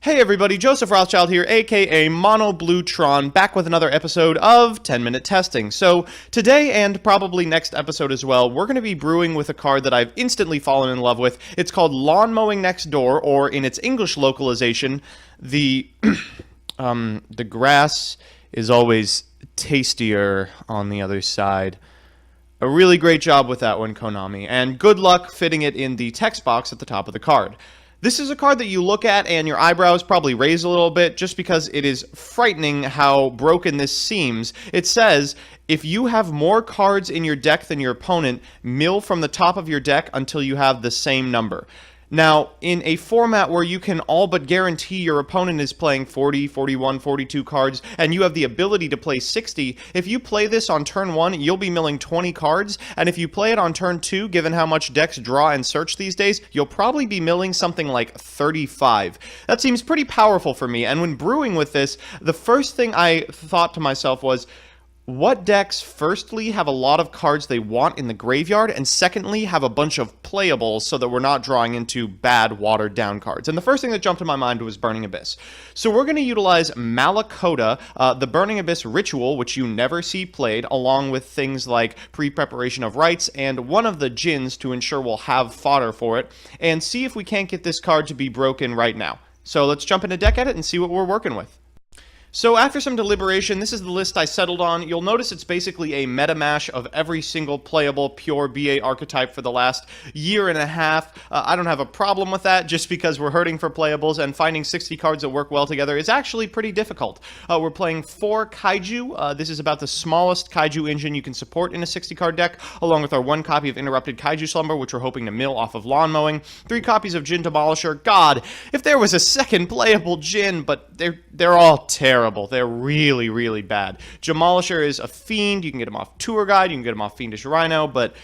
Hey everybody, Joseph Rothschild here, aka Mono Bluetron, back with another episode of 10-Minute Testing. So today, and probably next episode as well, we're going to be brewing with a card that I've instantly fallen in love with. It's called Lawnmowing Next Door, or in its English localization, the grass is always tastier on the other side. A really great job with that one, Konami, and good luck fitting it in the text box at the top of the card. This is a card that you look at and your eyebrows probably raise a little bit just because it is frightening how broken this seems. It says, if you have more cards in your deck than your opponent, mill from the top of your deck until you have the same number. Now, in a format where you can all but guarantee your opponent is playing 40, 41, 42 cards, and you have the ability to play 60, if you play this on turn 1, you'll be milling 20 cards, and if you play it on turn 2, given how much decks draw and search these days, you'll probably be milling something like 35. That seems pretty powerful for me, and when brewing with this, the first thing I thought to myself was, what decks, firstly, have a lot of cards they want in the graveyard, and secondly, have a bunch of playables so that we're not drawing into bad, watered-down cards? And the first thing that jumped in my mind was Burning Abyss. So we're going to utilize Malacoda, the Burning Abyss ritual, which you never see played, along with things like pre-preparation of rites, and one of the djinns to ensure we'll have fodder for it, and see if we can't get this card to be broken right now. So let's jump into deck edit and see what we're working with. So after some deliberation, this is the list I settled on. You'll notice it's basically a meta mash of every single playable pure BA archetype for the last year and a half. I don't have a problem with that, just because we're hurting for playables, and finding 60 cards that work well together is actually pretty difficult. We're playing 4 Kaiju. This is about the smallest Kaiju engine you can support in a 60-card deck, along with our 1 copy of Interrupted Kaiju Slumber, which we're hoping to mill off of Lawn Mowing, 3 copies of Djinn Demolisher. God, if there was a second playable Djinn, but they're all terrible. They're really, really bad. Demolisher is a fiend. You can get him off Tour Guide. You can get him off Fiendish Rhino, but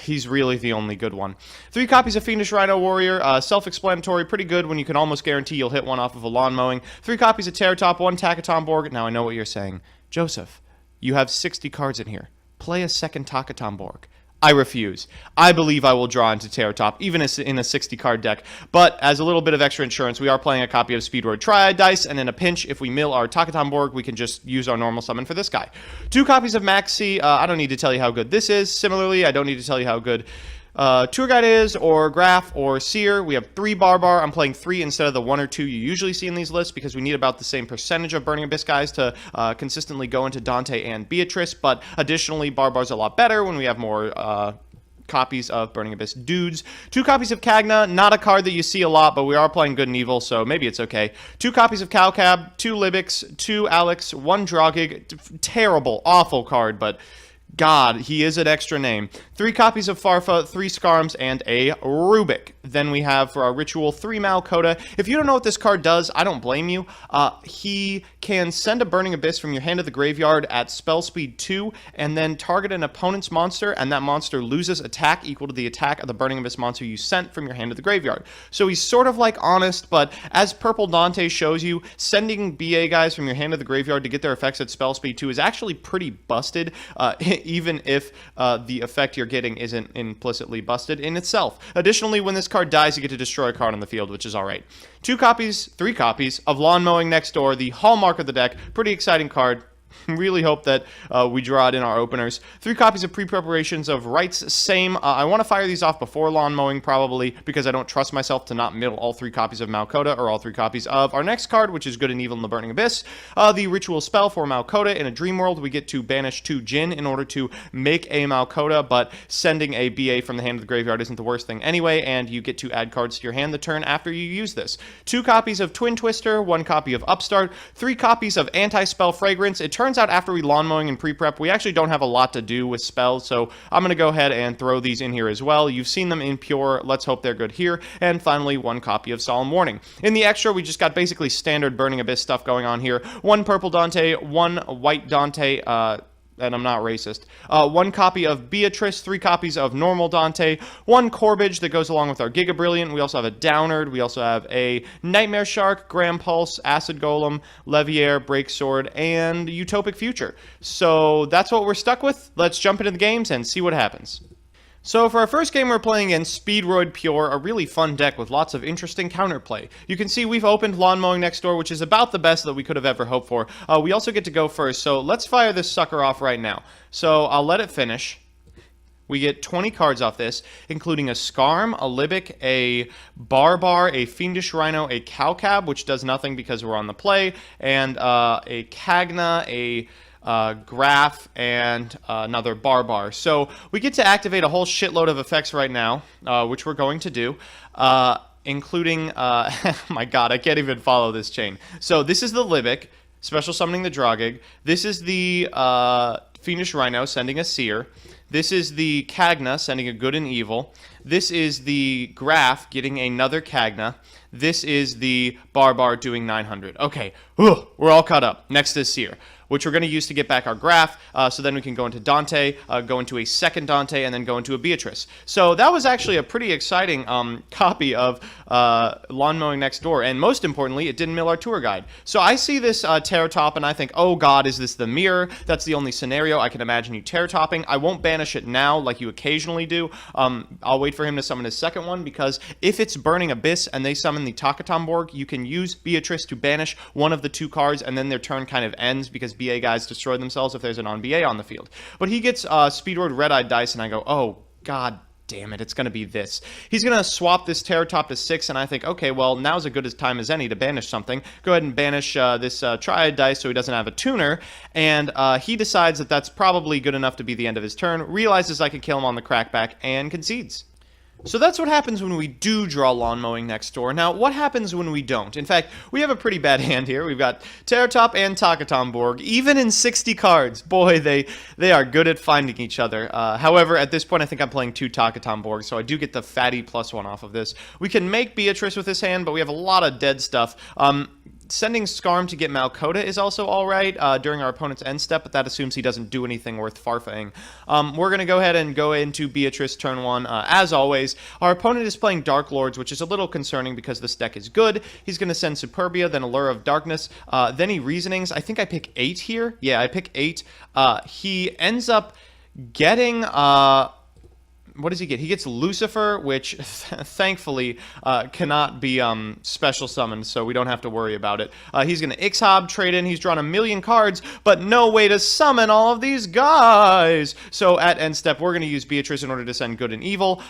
he's really the only good one. 3 copies of Fiendish Rhino Warrior. Self-explanatory. Pretty good when you can almost guarantee you'll hit one off of a Lawn Mowing. 3 copies of Terror Top, 1 Takaton Borg. Now, I know what you're saying. Joseph, you have 60 cards in here. Play a second Takaton Borg. I refuse. I believe I will draw into Terror Top, even in a 60-card deck. But as a little bit of extra insurance, we are playing a copy of Speedroid Triad Dice, and in a pinch, if we mill our Takaton Borg, we can just use our normal summon for this guy. 2 copies of Maxi. I don't need to tell you how good this is. Similarly, I don't need to tell you how good Tour Guide is, or Graph, or Seer. We have 3 Barbar. I'm playing 3 instead of the 1 or 2 you usually see in these lists, because we need about the same percentage of Burning Abyss guys to consistently go into Dante and Beatrice, but additionally, Barbar's a lot better when we have more copies of Burning Abyss dudes. 2 copies of Kagna, not a card that you see a lot, but we are playing good and evil, so maybe it's okay. 2 copies of Cowcab, 2 Libix, 2 Alex, 1 Drogig. Terrible, awful card, but God, he is an extra name. 3 copies of Farfa, 3 Skarms, and a Rubik. Then we have, for our ritual, 3 Malacoda. If you don't know what this card does, I don't blame you. He can send a Burning Abyss from your hand to the graveyard at spell speed 2, and then target an opponent's monster, and that monster loses attack equal to the attack of the Burning Abyss monster you sent from your hand to the graveyard. So he's sort of like Honest, but as Purple Dante shows you, sending BA guys from your hand to the graveyard to get their effects at spell speed 2 is actually pretty busted, even if the effect you're getting isn't implicitly busted in itself. Additionally, when this card dies, you get to destroy a card on the field, which is alright. 3 copies of Lawn Mowing Next Door, the hallmark of the deck. Pretty exciting card. Really hope that we draw it in our openers. 3 copies of pre-preparations of rights. Same. I want to fire these off before Lawn Mowing, probably, because I don't trust myself to not mill all 3 copies of Malacoda, or all 3 copies of our next card, which is Good and Evil in the Burning Abyss. The ritual spell for Malacoda. In a Dream World, we get to banish 2 Djinn in order to make a Malacoda, but sending a BA from the hand to the graveyard isn't the worst thing anyway, and you get to add cards to your hand the turn after you use this. 2 copies of Twin Twister, 1 copy of Upstart, 3 copies of Anti-Spell Fragrance. It turns out after we Lawn Mowing and pre-prep, we actually don't have a lot to do with spells, so I'm going to go ahead and throw these in here as well. You've seen them in Pure. Let's hope they're good here. And finally, 1 copy of Solemn Warning. In the extra, we just got basically standard Burning Abyss stuff going on here. 1 Purple Dante, 1 White Dante, and I'm not racist. 1 copy of Beatrice, 3 copies of Normal Dante, 1 Corbage that goes along with our Giga Brilliant. We also have a Downard. We also have a Nightmare Shark, Gram Pulse, Acid Golem, Leviair, Break Sword, and Utopic Future. So that's what we're stuck with. Let's jump into the games and see what happens. So for our first game, we're playing against Speedroid Pure, a really fun deck with lots of interesting counterplay. You can see we've opened Lawnmowing Next Door, which is about the best that we could have ever hoped for. We also get to go first, so let's fire this sucker off right now. So I'll let it finish. We get 20 cards off this, including a Skarm, a Libic, a Barbar, a Fiendish Rhino, a Cowcab, which does nothing because we're on the play, and a Cagna, a Graph, and another Barbar. So we get to activate a whole shitload of effects right now, which we're going to do, including, my god, I can't even follow this chain. So this is the Libic, special summoning the Drogig. This is the Fiendish Rhino, sending a Seer. This is the Cagna, sending a Good and Evil. This is the Graph, getting another Cagna. This is the Barbar, doing 900. Okay, we're all caught up. Next is Seer, which we're going to use to get back our Graph, so then we can go into Dante, go into a second Dante, and then go into a Beatrice. So that was actually a pretty exciting copy of Lawnmowing Next Door, and most importantly, it didn't mill our tour guide. So I see this Terror Top, and I think, oh god, is this the mirror? That's the only scenario I can imagine you Terror Topping. I won't banish it now like you occasionally do. I'll wait for him to summon his second one, because if it's Burning Abyss and they summon the Takatomborg, you can use Beatrice to banish one of the two cards, and then their turn kind of ends, because BA guys destroy themselves if there's an on-BA on the field. But he gets Speedroid Red-Eyed Dice, and I go, oh, god damn it, it's going to be this. He's going to swap this Terror Top to 6, and I think, okay, well, now's as good a time as any to banish something. Go ahead and banish this Triad Dice so he doesn't have a tuner, and he decides that that's probably good enough to be the end of his turn, realizes I can kill him on the crackback, and concedes. So that's what happens when we do draw Lawnmowing Next Door. Now, what happens when we don't? In fact, we have a pretty bad hand here. We've got Terror Top and Takatomborg, even in 60 cards. Boy, they are good at finding each other. However, at this point, I think I'm playing 2 Takatomborg, so I do get the fatty +1 off of this. We can make Beatrice with this hand, but we have a lot of dead stuff. Sending Skarm to get Malacoda is also alright during our opponent's end step, but that assumes he doesn't do anything worth farfang. We're going to go ahead and go into Beatrice turn 1. As always, our opponent is playing Dark Lords, which is a little concerning because this deck is good. He's going to send Superbia, then Allure of Darkness, then he Reasonings. I think I pick 8 here. Yeah, I pick 8. He ends up getting... what does he get? He gets Lucifer, which thankfully cannot be special summoned, so we don't have to worry about it. He's going to Ixhob, trade in. He's drawn a million cards, but no way to summon all of these guys. So at end step, we're going to use Beatrice in order to send Good and Evil.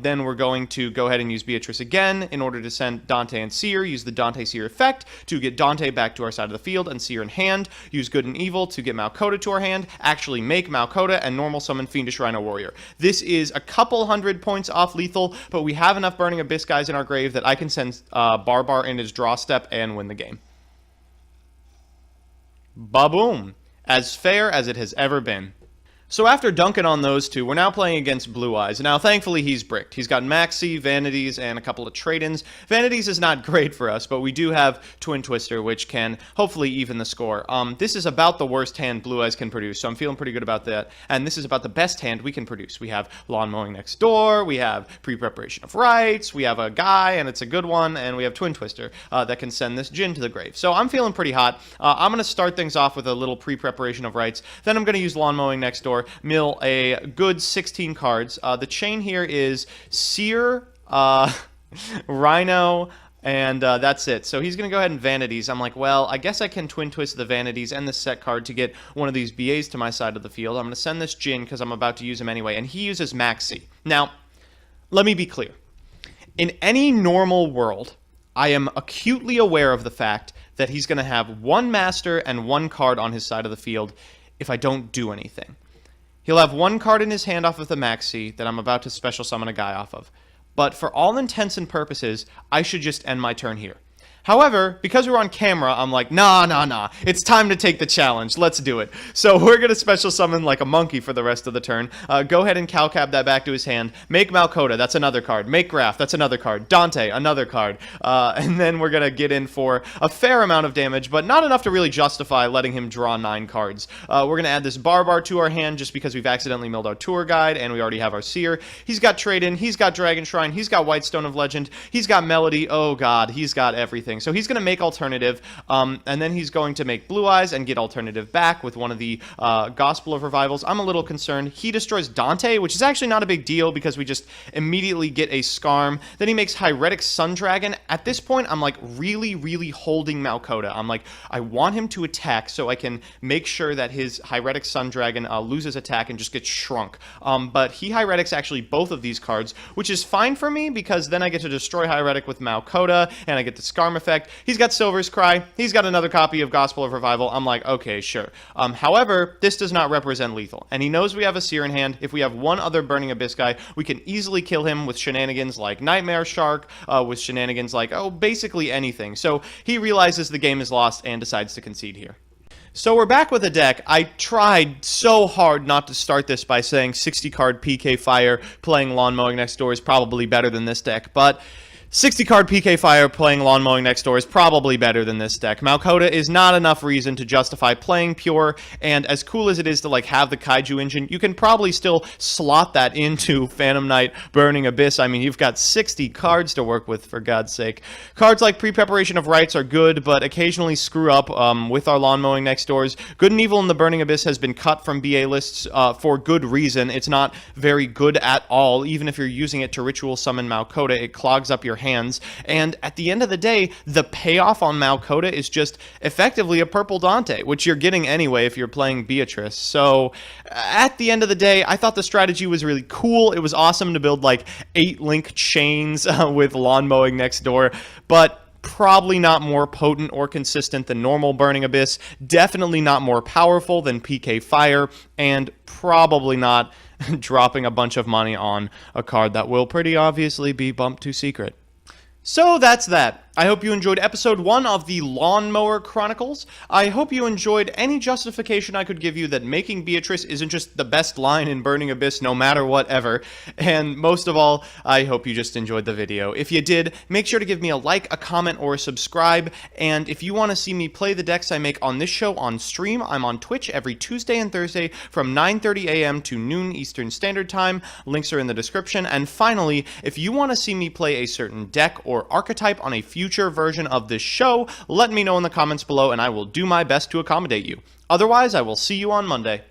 Then we're going to go ahead and use Beatrice again in order to send Dante and Seer. Use the Dante Seer effect to get Dante back to our side of the field and Seer in hand. Use Good and Evil to get Malacoda to our hand. Actually make Malacoda and normal summon Fiendish Rhino Warrior. This is a couple hundred points off lethal, but we have enough Burning Abyss guys in our grave that I can send Barbar in his draw step and win the game. Ba-boom! As fair as it has ever been. So after dunking on those two, we're now playing against Blue Eyes. Now, thankfully, he's bricked. He's got Maxi, Vanities, and a couple of trade-ins. Vanities is not great for us, but we do have Twin Twister, which can hopefully even the score. This is about the worst hand Blue Eyes can produce, so I'm feeling pretty good about that. And this is about the best hand we can produce. We have Lawnmowing Next Door, we have Pre-Preparation of Rites, we have a guy, and it's a good one, and we have Twin Twister that can send this Djinn to the grave. So I'm feeling pretty hot. I'm going to start things off with a little Pre-Preparation of Rites. Then I'm going to use Lawnmowing Next Door, mill a good 16 cards. The chain here is Seer, Rhino, and that's it. So he's going to go ahead and Vanities. I'm like, well, I guess I can Twin Twist the Vanities and the set card to get one of these BAs to my side of the field. I'm going to send this Djinn because I'm about to use him anyway, and he uses Maxi. Now, let me be clear. In any normal world, I am acutely aware of the fact that he's going to have one Master and one card on his side of the field if I don't do anything. He'll have one card in his hand off of the Maxi that I'm about to special summon a guy off of. But for all intents and purposes, I should just end my turn here. However, because we're on camera, I'm like, nah. It's time to take the challenge. Let's do it. So we're going to special summon like a monkey for the rest of the turn. Go ahead and Cowcab that back to his hand. Make Malacoda. That's another card. Make Graph. That's another card. Dante. Another card. And then we're going to get in for a fair amount of damage, but not enough to really justify letting him draw 9 cards. We're going to add this Barbar to our hand just because we've accidentally milled our tour guide and we already have our Seer. He's got Trade-In. He's got Dragon Shrine. He's got White Stone of Legend. He's got Melody. Oh, God. He's got everything. everything. So he's going to make alternative, and then he's going to make Blue Eyes and get alternative back with one of the Gospel of Revivals. I'm a little concerned. He destroys Dante, which is actually not a big deal because we just immediately get a Scarm. Then he makes Hyretic Sun Dragon. At this point, I'm like really holding Malacoda. I'm like, I want him to attack so I can make sure that his Hyretic Sun Dragon loses attack and just gets shrunk. But he Hyretics actually both of these cards, which is fine for me because then I get to destroy Hyretic with Malacoda and I get the Scarm effect. He's got Silver's Cry. He's got another copy of Gospel of Revival. I'm like, okay, sure. However, this does not represent lethal. And he knows we have a Seer in hand. If we have one other Burning Abyss guy, we can easily kill him with shenanigans like Nightmare Shark, with shenanigans like, basically anything. So he realizes the game is lost and decides to concede here. So we're back with a deck. I tried so hard not to start this by saying 60-card PK Fire playing Lawnmowing Next Door is probably better than this deck, but 60-card PK Fire playing Lawnmowing Next Door is probably better than this deck. Malacoda is not enough reason to justify playing Pure, and as cool as it is to like have the Kaiju engine, you can probably still slot that into Phantom Knight, Burning Abyss. I mean, you've got 60 cards to work with, for God's sake. Cards like Pre-Preparation of Rites are good, but occasionally screw up with our Lawnmowing Next Doors. Good and Evil in the Burning Abyss has been cut from BA lists for good reason. It's not very good at all. Even if you're using it to Ritual Summon Malacoda, it clogs up your hands, and at the end of the day, the payoff on Malacoda is just effectively a purple Dante, which you're getting anyway if you're playing Beatrice. So at the end of the day, I thought the strategy was really cool. It was awesome to build like 8-link chains with Lawnmowing Next Door, but probably not more potent or consistent than normal Burning Abyss, definitely not more powerful than PK Fire, and probably not dropping a bunch of money on a card that will pretty obviously be bumped to secret. So that's that. I hope you enjoyed episode 1 of the Lawnmower Chronicles. I hope you enjoyed any justification I could give you that making Beatrice isn't just the best line in Burning Abyss no matter what ever. And most of all, I hope you just enjoyed the video. If you did, make sure to give me a like, a comment, or a subscribe. And if you want to see me play the decks I make on this show on stream, I'm on Twitch every Tuesday and Thursday from 9:30 a.m. to noon Eastern Standard Time. Links are in the description. And finally, if you want to see me play a certain deck or archetype on a future version of this show, let me know in the comments below and I will do my best to accommodate you. Otherwise, I will see you on Monday.